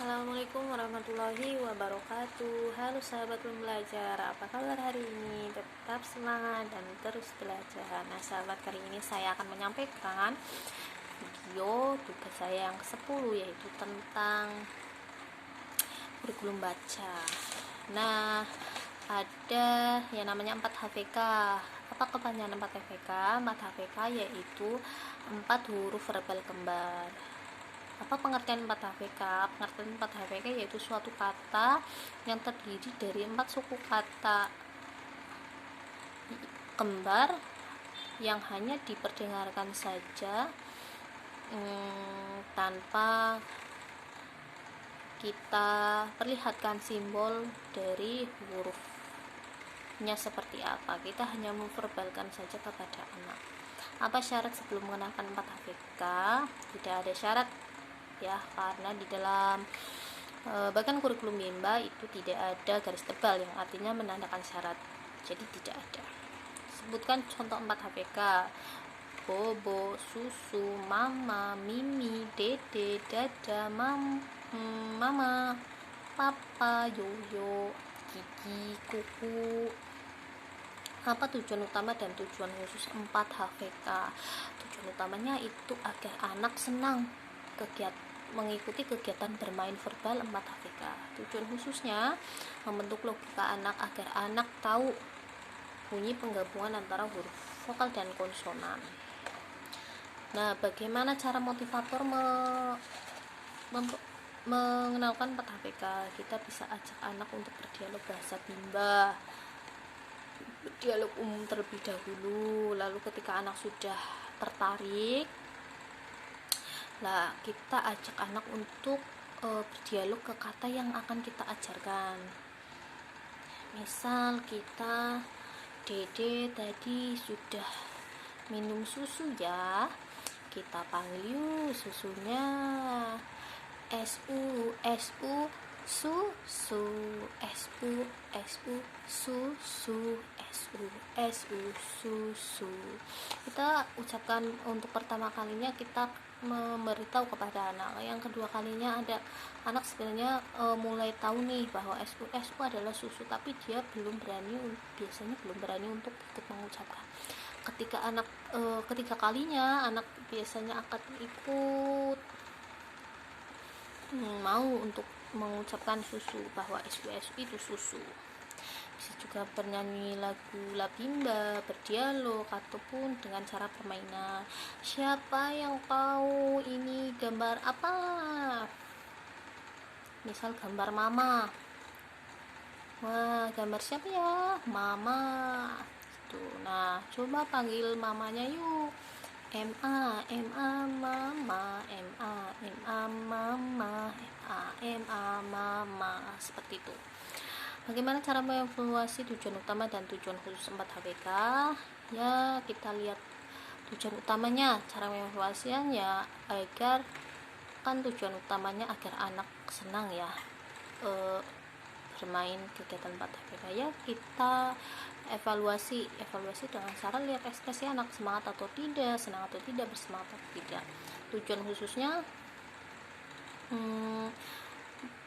Assalamualaikum warahmatullahi wabarakatuh. Halo sahabat pembelajar, apa kabar hari ini? Tetap semangat dan terus belajar. Nah sahabat, kali ini saya akan menyampaikan video tugas saya yang ke-10, yaitu tentang kurikulum baca. Nah, ada yang namanya 4 HVK. Apa kepanjangan 4 HVK? 4 HVK yaitu 4 huruf verbal kembar. Apa pengertian 4 HVK? Pengertian 4 HVK yaitu suatu kata yang terdiri dari 4 suku kata kembar yang hanya diperdengarkan saja tanpa kita perlihatkan simbol dari hurufnya seperti apa. Kita hanya memverbalkan saja kepada anak. Apa syarat sebelum mengenalkan 4 HVK? Tidak ada syarat ya, karena di dalam bagian kurikulum Bimba itu tidak ada garis tebal yang artinya menandakan syarat, jadi tidak ada. Sebutkan contoh 4 HVK: bobo, susu, mama, mimi, dede, dada, mama, papa, yoyo, gigi, kuku. Apa tujuan utama dan tujuan khusus 4 HVK? Tujuan utamanya itu agar anak senang mengikuti kegiatan bermain verbal 4 HVK. Tujuan khususnya membentuk logika anak agar anak tahu bunyi penggabungan antara huruf vokal dan konsonan. Nah, bagaimana cara motivator mengenalkan 4 HVK? Kita bisa ajak anak untuk berdialog bahasa Bimba, berdialog umum terlebih dahulu. Lalu ketika anak sudah tertarik, nah, kita ajak anak untuk berdialog ke kata yang akan kita ajarkan. Misal kita, dede tadi sudah minum susu ya, kita panggil yuk susunya. SU susu, SU susu. Kita ucapkan untuk pertama kalinya, kita memberitahu kepada anak. Yang kedua kalinya ada anak sebenarnya mulai tahu nih bahwa SU adalah susu, tapi dia biasanya belum berani untuk ikut mengucapkan. Ketiga kalinya anak biasanya akan ikut mau untuk mengucapkan susu, bahwa SU itu susu. Bisa juga bernyanyi lagu La Bimba, berdialog, ataupun dengan cara permainan. Siapa yang tahu ini gambar apa? Misal gambar mama. Wah, gambar siapa ya? Mama. Tuh. Nah, coba panggil mamanya yuk. MA mama, MA mama, seperti itu. Bagaimana cara mengevaluasi tujuan utama dan tujuan khusus 4 HVK? Ya, kita lihat tujuan utamanya. Cara mengevaluasinya agar tujuan utamanya agar anak senang ya bermain kegiatan 4 HVK. Ya, kita evaluasi dengan cara lihat ekspresi anak, semangat atau tidak, senang atau tidak, bersemangat atau tidak. Tujuan khususnya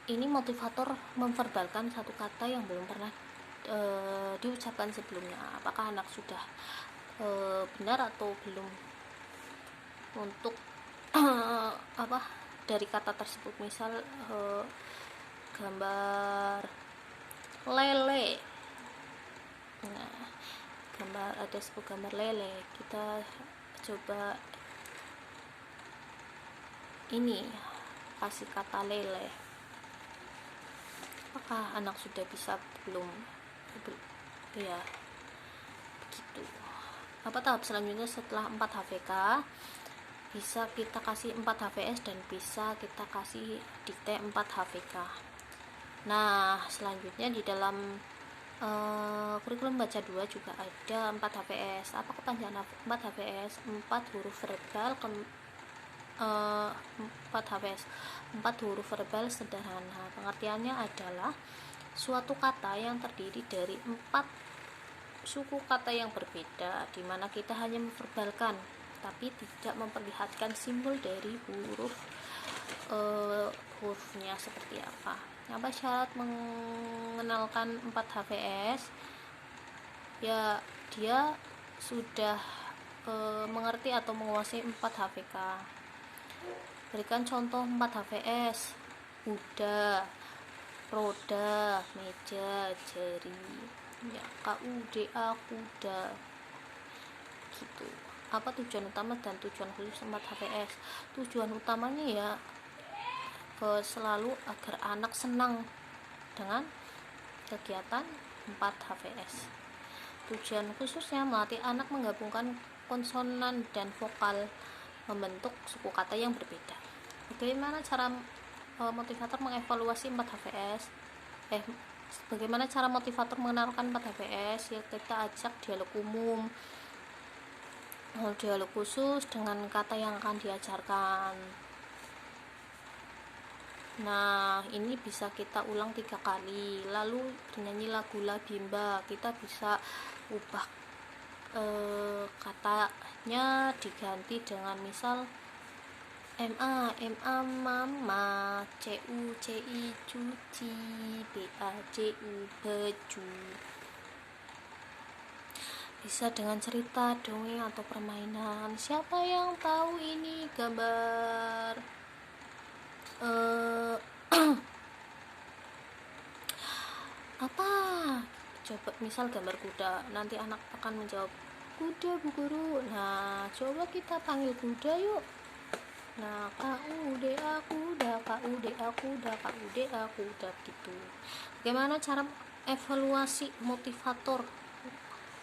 ini motivator memverbalkan satu kata yang belum pernah diucapkan sebelumnya. Apakah anak sudah benar atau belum untuk dari kata tersebut. Misal gambar lele. Nah, ada sebuah gambar lele, kita coba ini kasih kata lele. Apakah anak sudah bisa belum? Ya, begitu. Apa tahap selanjutnya setelah 4 HVK? Bisa kita kasih 4 HVS dan bisa kita kasih dikte 4 HVK. Nah, selanjutnya di dalam kurikulum baca 2 juga ada 4 HVS. Apa kepanjangan 4 HVS? 4 huruf verbal 4 HVS, 4 huruf verbal sederhana. Pengertiannya adalah suatu kata yang terdiri dari 4 suku kata yang berbeda, di mana kita hanya memverbalkan tapi tidak memperlihatkan simbol dari huruf hurufnya seperti apa. Apa syarat mengenalkan 4 HVS? Ya, dia sudah mengerti atau menguasai 4 HVK. Berikan contoh 4 HVS: kuda, roda, meja, jari. Ya, KUDA, kuda. Gitu. Apa tujuan utama dan tujuan khusus 4 HVS? Tujuan utamanya ya selalu agar anak senang dengan kegiatan 4 HVS. Tujuan khususnya melatih anak menggabungkan konsonan dan vokal membentuk suku kata yang berbeda. Bagaimana cara motivator mengevaluasi 4 HVS? Bagaimana cara motivator mengenalkan 4 HVS? Ya, kita ajak dialog umum, dialog khusus dengan kata yang akan diajarkan. Nah, ini bisa kita ulang 3 kali. Lalu bernyanyi lagu La Bimba, kita bisa ubah katanya, diganti dengan misal MA mama, CU CI cuci, BAJU baju. Bisa dengan cerita, dongeng, atau permainan. Siapa yang tahu ini gambar apa? Coba misal gambar kuda, nanti anak akan menjawab kuda Bu Guru. Nah, coba kita panggil kuda yuk. Nah, KUDA kuda, KUDA kuda, KUDA kuda gitu. Bagaimana cara evaluasi motivator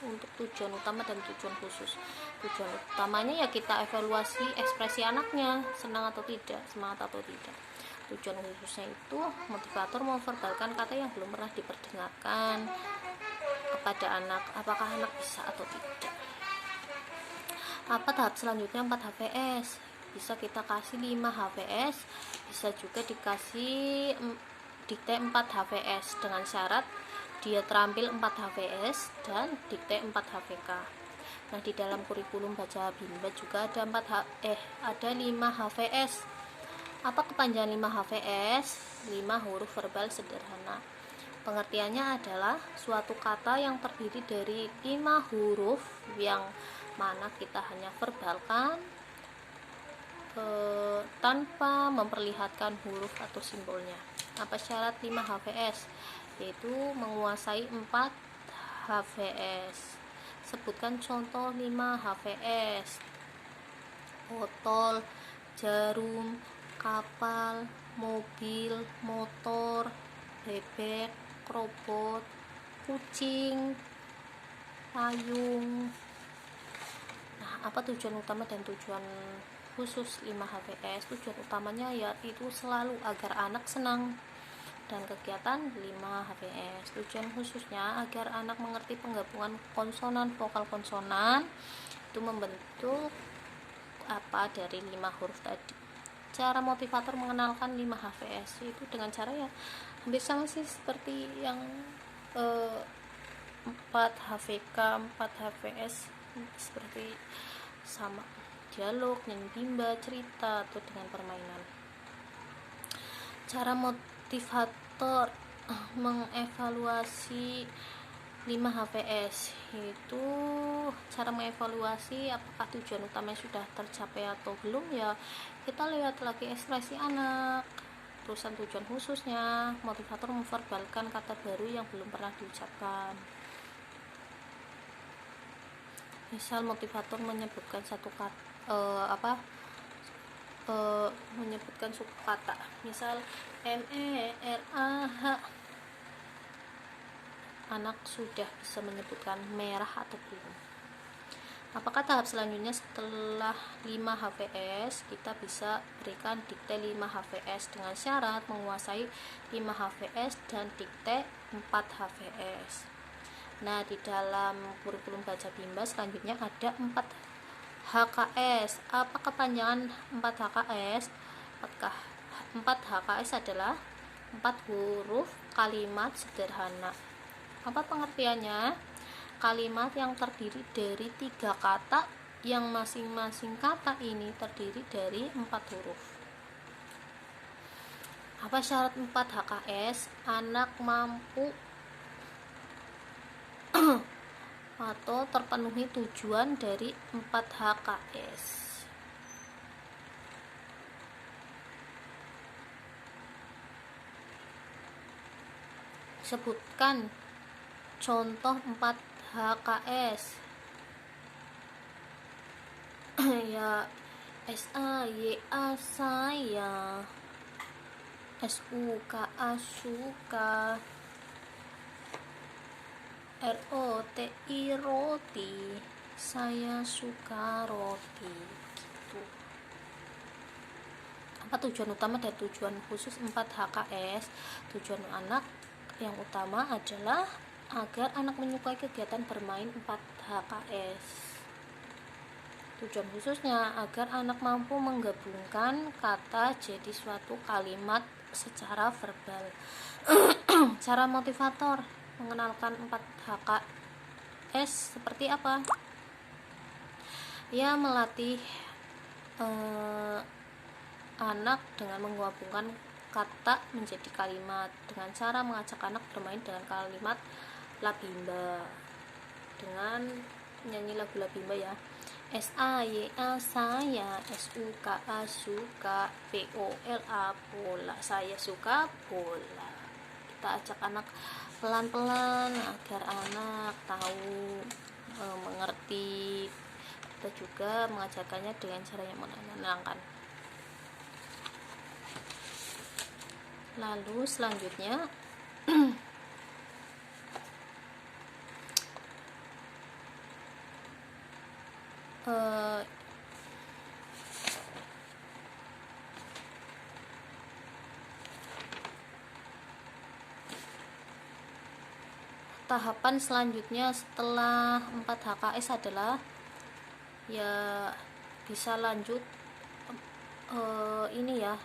untuk tujuan utama dan tujuan khusus? Tujuan utamanya ya kita evaluasi ekspresi anaknya, senang atau tidak, semangat atau tidak. Tujuan khususnya itu motivator memverbalkan kata yang belum pernah diperdengarkan kepada anak, apakah anak bisa atau tidak. Apa tahap selanjutnya 4 HVS? Bisa kita kasih 5 HVS, bisa juga dikasih dikte 4 HVS dengan syarat dia terampil 4 HVS dan dikte 4 HVK. Nah, di dalam kurikulum baca Bimba juga ada 5 HVS. Apa kepanjangan 5 HVS? 5 huruf verbal sederhana. Pengertiannya adalah suatu kata yang terdiri dari 5 huruf yang mana kita hanya verbalkan tanpa memperlihatkan huruf atau simbolnya. Apa syarat 5 HVS? Yaitu menguasai 4 HVS. Sebutkan contoh 5 HVS. Botol, jarum, kapal, mobil, motor, bebek, robot, kucing, payung. Nah, apa tujuan utama dan tujuan khusus 5 HVS? Tujuan utamanya yaitu selalu agar anak senang dan kegiatan 5 HVS. Tujuan khususnya agar anak mengerti penggabungan konsonan, vokal konsonan itu membentuk apa dari 5 huruf tadi. Cara motivator mengenalkan 5 HVS itu dengan cara ya hampir sama sih seperti yang 4 HVK, 4 HVS, seperti sama, dialog, nyanyi Bimba, cerita, atau dengan permainan. Cara motivator mengevaluasi 5 HVS itu cara mengevaluasi apakah tujuan utamanya sudah tercapai atau belum, ya kita lihat lagi ekspresi anak. Terusan tujuan khususnya, motivator memverbalkan kata baru yang belum pernah diucapkan. Misal motivator menyebutkan satu kata menyebutkan suku kata, misal MERAH. Anak sudah bisa menyebutkan merah atau belum. Apakah tahap selanjutnya setelah 5 HVS kita bisa berikan dikte 5 HVS dengan syarat menguasai 5 HVS dan dikte 4 HVS. Nah, di dalam kurikulum baca Bimba selanjutnya ada 4 HKS. Apa kepanjangan 4 HKS? 4 HKS adalah 4 huruf kalimat sederhana. Apa pengertiannya? Kalimat yang terdiri dari 3 kata yang masing-masing kata ini terdiri dari 4 huruf. Apa syarat 4 HKS? Anak mampu atau terpenuhi tujuan dari 4 HKS. Sebutkan contoh 4 HKS. Ya, SAYA saya, SUKA suka, ROTI roti, saya suka roti, gitu. Apa tujuan utama dan tujuan khusus 4 HKS? Tujuan anak yang utama adalah agar anak menyukai kegiatan bermain 4 HKS. Tujuan khususnya agar anak mampu menggabungkan kata jadi suatu kalimat secara verbal. Cara motivator mengenalkan 4 HKS seperti apa? Ya, melatih anak dengan menggabungkan kata menjadi kalimat dengan cara mengajak anak bermain dengan kalimat labimba, dengan nyanyi lagu labimba ya. SAYA saya, SUKA suka, BOLA bola, saya suka bola. Kita ajak anak pelan-pelan agar anak tahu, mengerti. Kita juga mengajarkannya dengan cara yang menenangkan. Lalu selanjutnya tahapan selanjutnya setelah 4 HKS adalah ya bisa lanjut ini ya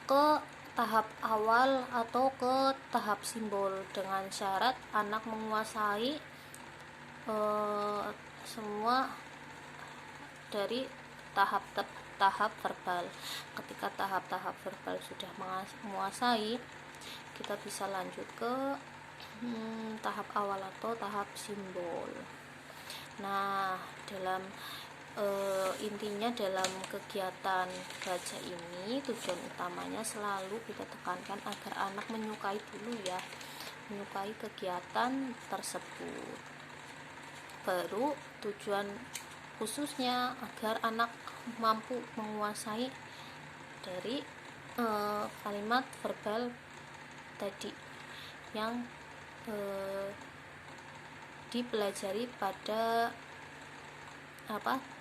ke tahap awal atau ke tahap simbol, dengan syarat anak menguasai semua dari tahap verbal. Ketika tahap-tahap verbal sudah menguasai, kita bisa lanjut ke tahap awal atau tahap simbol. Nah, dalam intinya dalam kegiatan baca ini, tujuan utamanya selalu kita tekankan agar anak menyukai dulu ya, menyukai kegiatan tersebut. Baru tujuan khususnya agar anak mampu menguasai dari kalimat verbal tadi yang dipelajari pada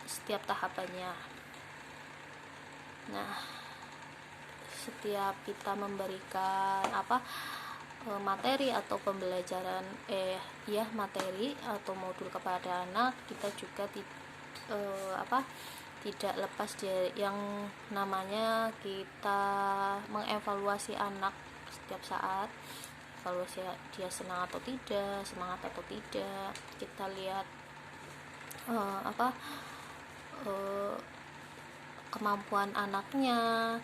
setiap tahapannya. Nah, setiap kita memberikan materi atau pembelajaran materi atau modul kepada anak, kita juga tidak lepas dari yang namanya kita mengevaluasi anak setiap saat. Evaluasi dia senang atau tidak, semangat atau tidak, kita lihat kemampuan anaknya.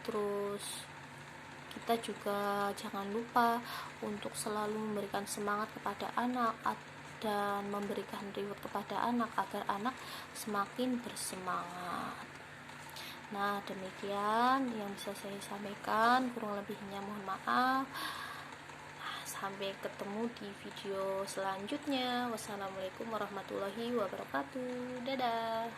Terus kita juga jangan lupa untuk selalu memberikan semangat kepada anak dan memberikan reward kepada anak agar anak semakin bersemangat. Nah, demikian yang bisa saya sampaikan, kurang lebihnya mohon maaf. Sampai ketemu di video selanjutnya. Wassalamualaikum warahmatullahi wabarakatuh. Dadah.